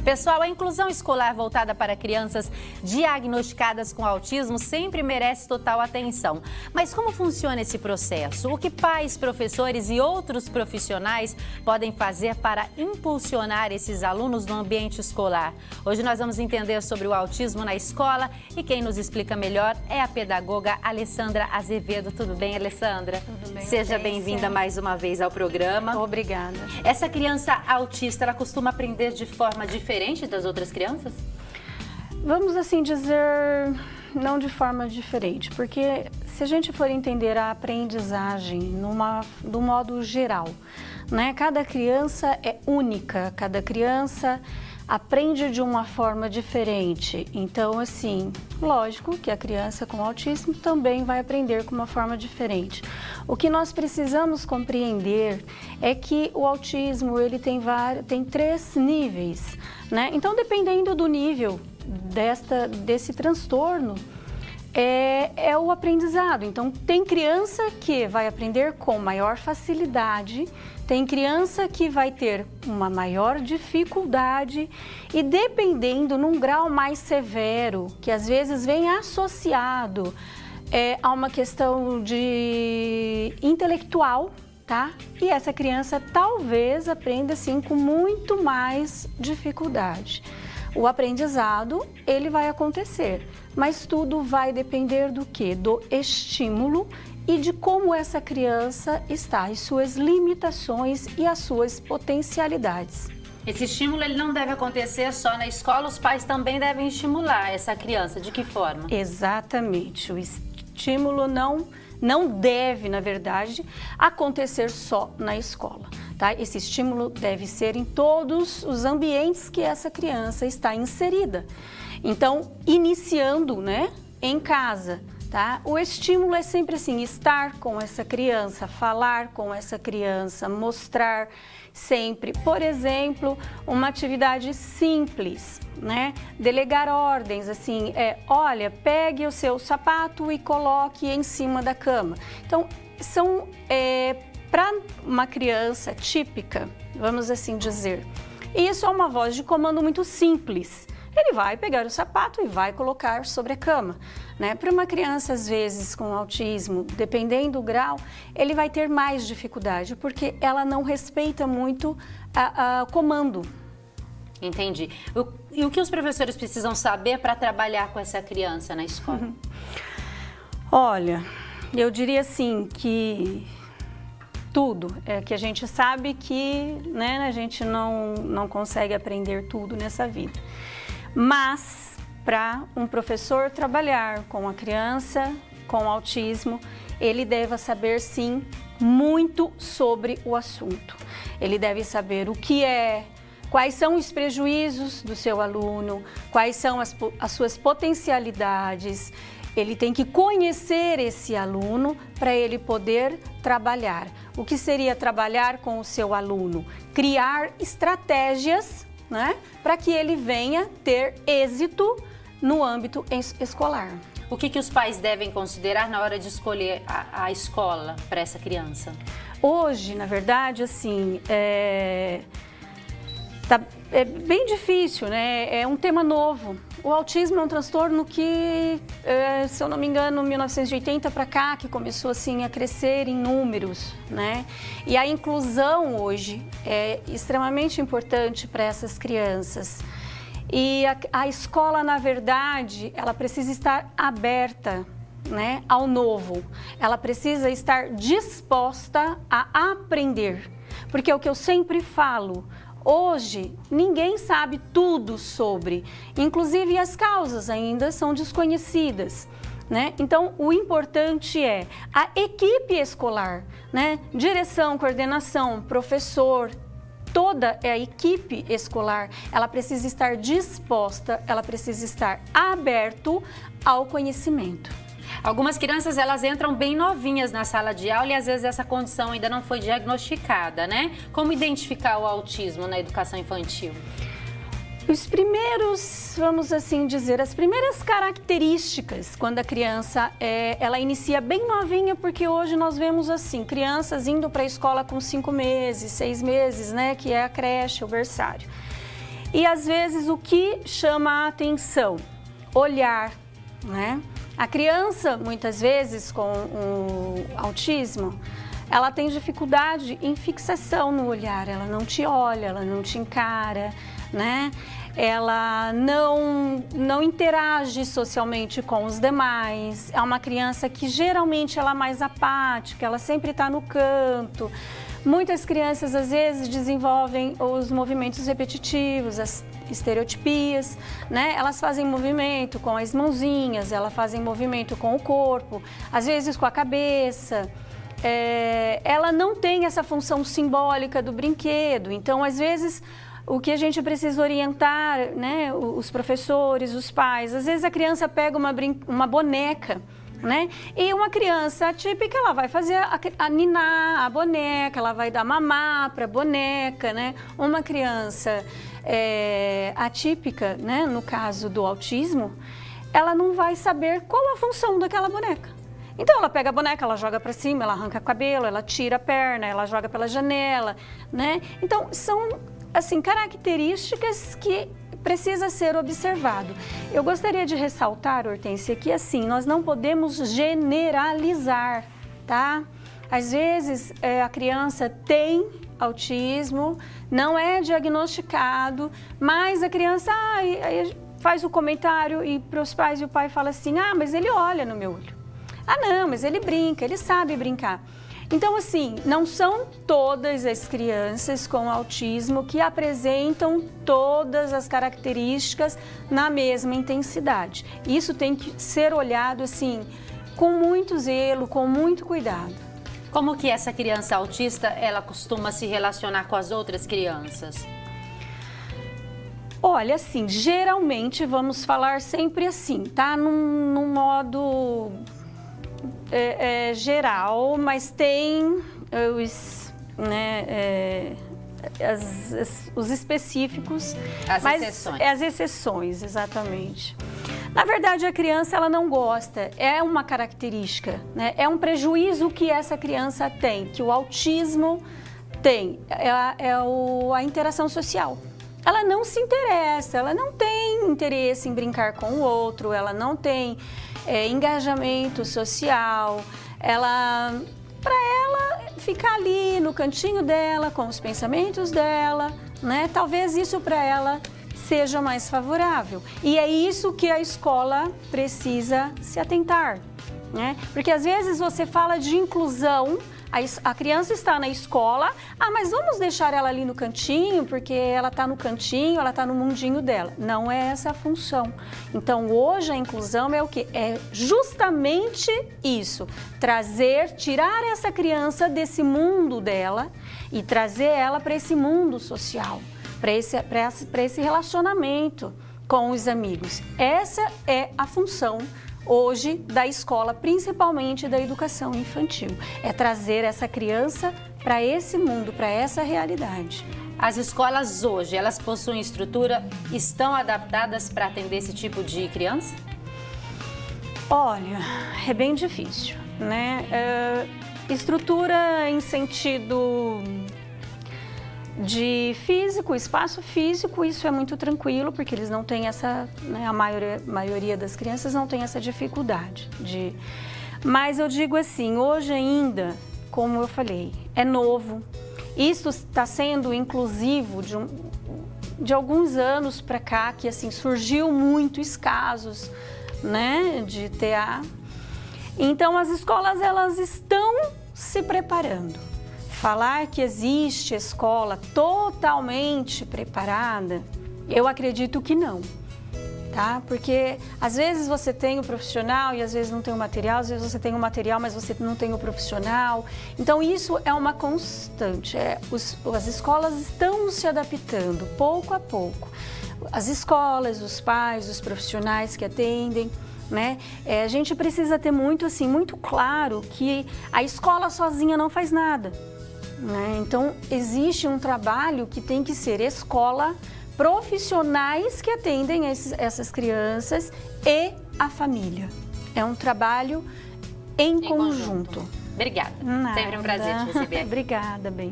Pessoal, a inclusão escolar voltada para crianças diagnosticadas com autismo sempre merece total atenção. Mas como funciona esse processo? O que pais, professores e outros profissionais podem fazer para impulsionar esses alunos no ambiente escolar? Hoje nós vamos entender sobre o autismo na escola e quem nos explica melhor é a pedagoga Alessandra Azevedo. Tudo bem, Alessandra? Tudo bem. Seja bem-vinda mais uma vez ao programa. Obrigada. Essa criança autista, ela costuma aprender de forma diferente das outras crianças? Vamos assim dizer, não de forma diferente, porque se a gente for entender a aprendizagem do modo geral, né? Cada criança é única, cada criança aprende de uma forma diferente. Então, assim, lógico que a criança com autismo também vai aprender com uma forma diferente. O que nós precisamos compreender é que o autismo ele tem 3 níveis, né? Então, dependendo do nível desse transtorno, é o aprendizado. Então, tem criança que vai aprender com maior facilidade, tem criança que vai ter uma maior dificuldade e dependendo num grau mais severo, que às vezes vem associado a uma questão de intelectual, tá? E essa criança talvez aprenda assim com muito mais dificuldade. O aprendizado, ele vai acontecer, mas tudo vai depender do quê? Do estímulo e de como essa criança está, as suas limitações e as suas potencialidades. Esse estímulo ele não deve acontecer só na escola, os pais também devem estimular essa criança. De que forma? Exatamente, o estímulo não deve, na verdade, acontecer só na escola. Tá? Esse estímulo deve ser em todos os ambientes que essa criança está inserida. Então, iniciando, né, em casa, tá? O estímulo é sempre assim, estar com essa criança, falar com essa criança, mostrar sempre, por exemplo, uma atividade simples, né? Delegar ordens, assim, olha, pegue o seu sapato e coloque em cima da cama. Então, são para uma criança típica, vamos assim dizer, isso é uma voz de comando muito simples. Ele vai pegar o sapato e vai colocar sobre a cama, né? Para uma criança, às vezes, com autismo, dependendo do grau, ele vai ter mais dificuldade, porque ela não respeita muito o comando. Entendi. E o que os professores precisam saber para trabalhar com essa criança na escola? Olha, eu diria assim que tudo, que a gente sabe que, né, a gente não consegue aprender tudo nessa vida. Mas, para um professor trabalhar com a criança com autismo, ele deve saber, sim, muito sobre o assunto. Ele deve saber o que quais são os prejuízos do seu aluno, quais são as suas potencialidades. Ele tem que conhecer esse aluno para ele poder trabalhar. O que seria trabalhar com o seu aluno? Criar estratégias, né, para que ele venha ter êxito no âmbito escolar. O que os pais devem considerar na hora de escolher a escola para essa criança? Hoje, na verdade, assim, é bem difícil, né? É um tema novo. O autismo é um transtorno que, se eu não me engano, 1980 para cá, que começou assim a crescer em números, né? E a inclusão hoje é extremamente importante para essas crianças. E a escola, na verdade, ela precisa estar aberta, né, ao novo. Ela precisa estar disposta a aprender. Porque é o que eu sempre falo, hoje, ninguém sabe tudo sobre, inclusive as causas ainda são desconhecidas, né? Então, o importante é a equipe escolar, né? Direção, coordenação, professor, toda a equipe escolar, ela precisa estar disposta, ela precisa estar aberto ao conhecimento. Algumas crianças, elas entram bem novinhas na sala de aula e às vezes essa condição ainda não foi diagnosticada, né? Como identificar o autismo na educação infantil? Os primeiros, vamos assim dizer, as primeiras características quando a criança ela inicia bem novinha, porque hoje nós vemos assim, crianças indo para a escola com 5 meses, 6 meses, né? Que é a creche, o berçário. E às vezes o que chama a atenção? Olhar, né? A criança, muitas vezes, com o autismo, ela tem dificuldade em fixação no olhar, ela não te olha, ela não te encara, né? Ela não interage socialmente com os demais, é uma criança que geralmente ela é mais apática, ela sempre está no canto. Muitas crianças, às vezes, desenvolvem os movimentos repetitivos, as estereotipias, né? Elas fazem movimento com as mãozinhas, elas fazem movimento com o corpo, às vezes com a cabeça. Ela não tem essa função simbólica do brinquedo, então, às vezes, o que a gente precisa orientar, né? Os professores, os pais, às vezes a criança pega uma boneca, né? E uma criança atípica, ela vai fazer a ninar a boneca, ela vai dar mamar para a boneca, né? Uma criança atípica, né? No caso do autismo, ela não vai saber qual a função daquela boneca. Então ela pega a boneca, ela joga para cima, ela arranca o cabelo, ela tira a perna, ela joga pela janela, né? Então são assim características que precisa ser observado. Eu gostaria de ressaltar, Hortência, que assim, nós não podemos generalizar, tá? Às vezes a criança tem autismo, não é diagnosticado, mas a criança faz o comentário e para os pais e o pai fala assim, mas ele olha no meu olho. Não, mas ele brinca, ele sabe brincar. Então, assim, não são todas as crianças com autismo que apresentam todas as características na mesma intensidade. Isso tem que ser olhado, assim, com muito zelo, com muito cuidado. Como que essa criança autista, ela costuma se relacionar com as outras crianças? Olha, assim, geralmente vamos falar sempre assim, tá? Num modo... geral, mas tem os específicos, as exceções, exatamente. Na verdade, a criança ela não gosta, é uma característica, né? É um prejuízo que essa criança tem, que o autismo tem, a interação social. Ela não se interessa, ela não tem interesse em brincar com o outro, ela não tem engajamento social, para ela ficar ali no cantinho dela, com os pensamentos dela, né? Talvez isso para ela seja mais favorável. E é isso que a escola precisa se atentar, né? Porque às vezes você fala de inclusão, a criança está na escola, mas vamos deixar ela ali no cantinho, porque ela está no cantinho, ela está no mundinho dela. Não é essa a função. Então, hoje a inclusão é o quê? É justamente isso, tirar essa criança desse mundo dela e trazer ela para esse mundo social, para esse relacionamento com os amigos. Essa é a função hoje da escola, principalmente da educação infantil, é trazer essa criança para esse mundo, para essa realidade. As escolas hoje, elas possuem estrutura, estão adaptadas para atender esse tipo de criança? Olha, é bem difícil, né? Estrutura em sentido de físico, espaço físico, isso é muito tranquilo, porque eles não têm essa, né, a maioria das crianças não tem essa dificuldade. Mas eu digo assim, hoje ainda, como eu falei, é novo. Isso está sendo inclusivo de alguns anos para cá, que assim, surgiu muitos casos, né, de TA. Então as escolas, elas estão se preparando. Falar que existe escola totalmente preparada, eu acredito que não, tá? Porque às vezes você tem o profissional e às vezes não tem o material, às vezes você tem o material, mas você não tem o profissional. Então isso é uma constante, as escolas estão se adaptando pouco a pouco. As escolas, os pais, os profissionais que atendem, né? A gente precisa ter muito claro que a escola sozinha não faz nada. Então, existe um trabalho que tem que ser escola, profissionais que atendem essas crianças e a família. É um trabalho em conjunto. Obrigada. Sempre um prazer te receber aqui. Obrigada, bem.